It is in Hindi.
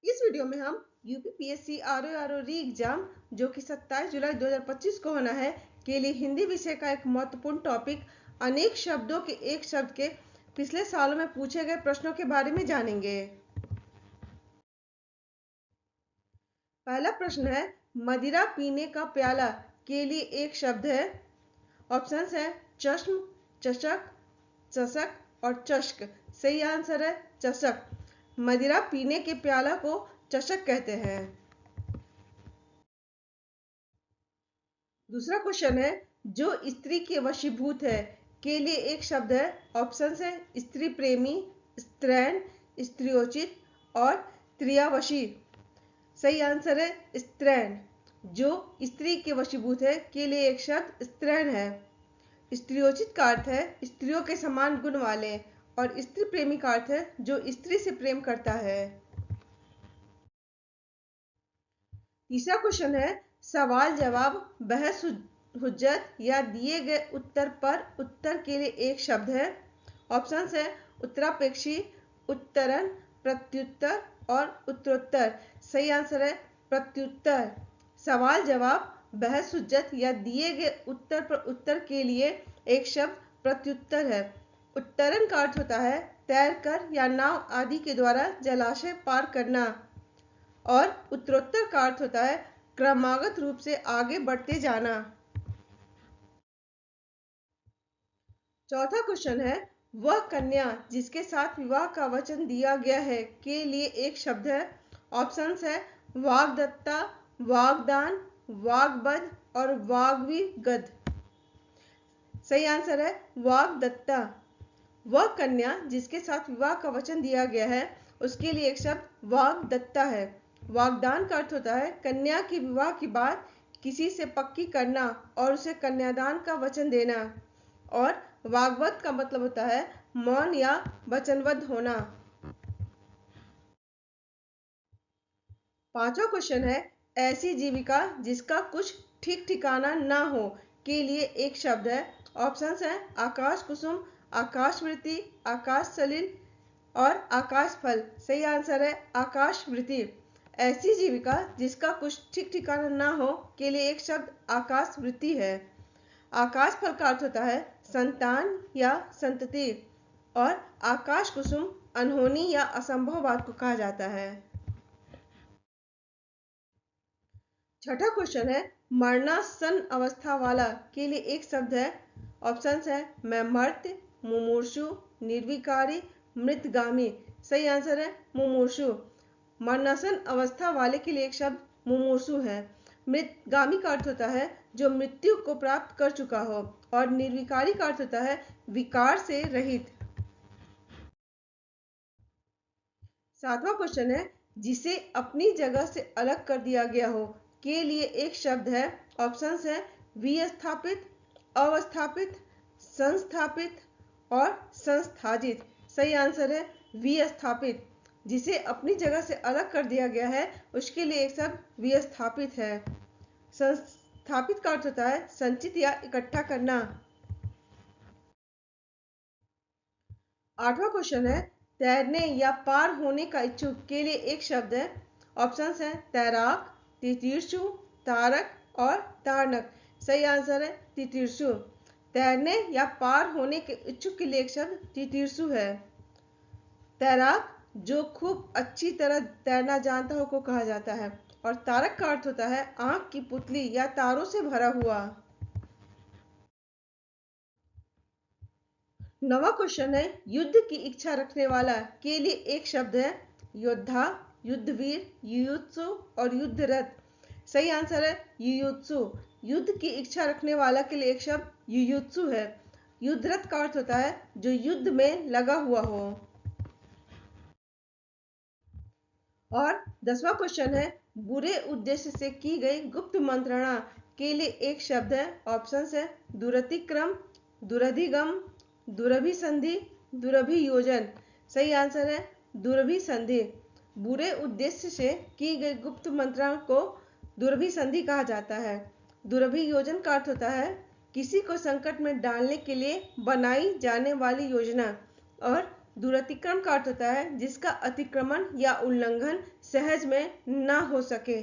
इस वीडियो में हम यूपीपीएससी आरओ री एग्जाम जो कि 27 जुलाई 2025 को होना है के लिए हिंदी विषय का एक महत्वपूर्ण टॉपिक अनेक शब्दों के एक शब्द के पिछले सालों में पूछे गए प्रश्नों के बारे में जानेंगे। पहला प्रश्न है, मदिरा पीने का प्याला के लिए एक शब्द है। ऑप्शंस है चश्म, चषक, चषक और चष्क। सही आंसर है चषक। मदिरा पीने के प्याला को चषक कहते हैं। दूसरा क्वेश्चन है, जो स्त्री के वशीभूत है के लिए एक शब्द है। ऑप्शंस है स्त्री प्रेमी, स्त्रैण, स्त्रियोचित और त्रियावशी। सही आंसर है स्त्रैण। जो स्त्री के वशीभूत है के लिए एक शब्द स्त्रैण है। स्त्रियोचित का अर्थ है स्त्रियों के समान गुण वाले और स्त्री प्रेमी का अर्थ है जो स्त्री से प्रेम करता है। तीसरा क्वेश्चन है, सवाल जवाब, बहस हुज्जत या दिए गए उत्तर पर उत्तर के लिए एक शब्द है। ऑप्शंस है उत्तरापेक्षी, उत्तरण, प्रत्युत्तर और उत्तरोत्तर। सही आंसर है प्रत्युत्तर। सवाल जवाब, बहस हुज्जत या दिए गए उत्तर पर उत्तर के लिए एक शब्द प्रत्युत्तर है। उत्तरण का अर्थ होता है तैरकर या नाव आदि के द्वारा जलाशय पार करना और उत्तरोत्तर का अर्थ होता है क्रमागत रूप से आगे बढ़ते जाना। चौथा क्वेश्चन है, वह कन्या जिसके साथ विवाह का वचन दिया गया है के लिए एक शब्द है। ऑप्शंस है वाग्दत्ता, वाग्दान, वाग्बध और वाग्विगद। सही आंसर है वाग्दत्ता। वह कन्या जिसके साथ विवाह का वचन दिया गया है उसके लिए एक शब्द वाग्दत्ता है। वाग्दान का अर्थ होता है कन्या की विवाह की बात किसी से पक्की करना और उसे कन्यादान का वचन देना। और वाग्वध का मतलब होता है मौन या वचनबद्ध होना। पांचवा क्वेश्चन है, ऐसी जीविका जिसका कुछ ठीक ठिकाना ना हो के लिए एक शब्द है। ऑप्शंस है आकाश कुसुम, आकाशवृत्ति, आकाश सलिल और आकाश फल। सही आंसर है आकाशवृत्ति। ऐसी जीविका जिसका कुछ ठीक ठिकाना ना हो के लिए एक शब्द आकाशवृत्ति है। आकाश फल का अर्थ होता है संतान या संतति और आकाश कुसुम अनहोनी या असंभव बात को कहा जाता है। छठा क्वेश्चन है, मरणासन अवस्था वाला के लिए एक शब्द है। ऑप्शंस है मैमर्त्य, मुमूर्षु, निर्विकारी, मृतगामी। सही आंसर है मुमूर्षु। मरणासन अवस्था वाले के लिए एक शब्द मुमूर्षु है। मृतगामी का अर्थ होता है जो मृत्यु को प्राप्त कर चुका हो और निर्विकारी का अर्थ होता है विकार से रहित। सातवां क्वेश्चन है, जिसे अपनी जगह से अलग कर दिया गया हो के लिए एक शब्द है। ऑप्शंस है विस्थापित, अवस्थापित, संस्थापित और संस्थाजित। सही आंसर है विस्थापित। जिसे अपनी जगह से अलग कर दिया गया है उसके लिए एक शब्द विस्थापित है। संस्थापित का अर्थ होता है संचित या इकट्ठा करना। आठवां क्वेश्चन है, तैरने या पार होने का इच्छुक के लिए एक शब्द है। ऑप्शंस है तैराक, तितीर्षु, तारक और तारनक। सही आंसर है तितीर्षु। तैरने या पार होने के इच्छुक के लिए एक शब्द तितीर्षु है। तैराक जो खूब अच्छी तरह तैरना जानता हो को कहा जाता है और तारक का अर्थ होता है आंख की पुतली या तारों से भरा हुआ। नवा क्वेश्चन है, युद्ध की इच्छा रखने वाला के लिए एक शब्द है। योद्धा, युद्धवीर, युयुत्सु और युद्धरत। सही आंसर है युयुत्सु। युद्ध की इच्छा रखने वाला के लिए एक शब्द युयुत्सु है। युद्धरत का अर्थ होता है जो युद्ध में लगा हुआ हो। और 10वां क्वेश्चन है, बुरे उद्देश्य से की गई गुप्त मंत्रणा के लिए एक शब्द है। ऑप्शंस है दुरतिक्रम, दुरधिगम, दुरभिसंधि, दुरभियोजन। सही आंसर है दुरभिसंधि। बुरे उद्देश्य से की गई गुप्त मंत्रणा को दुरभिसंधि कहा जाता है। दुरभियोजन का अर्थ होता है किसी को संकट में डालने के लिए बनाई जाने वाली योजना और दुरतिक्रम का अर्थ होता है जिसका अतिक्रमण या उल्लंघन सहज में न हो सके।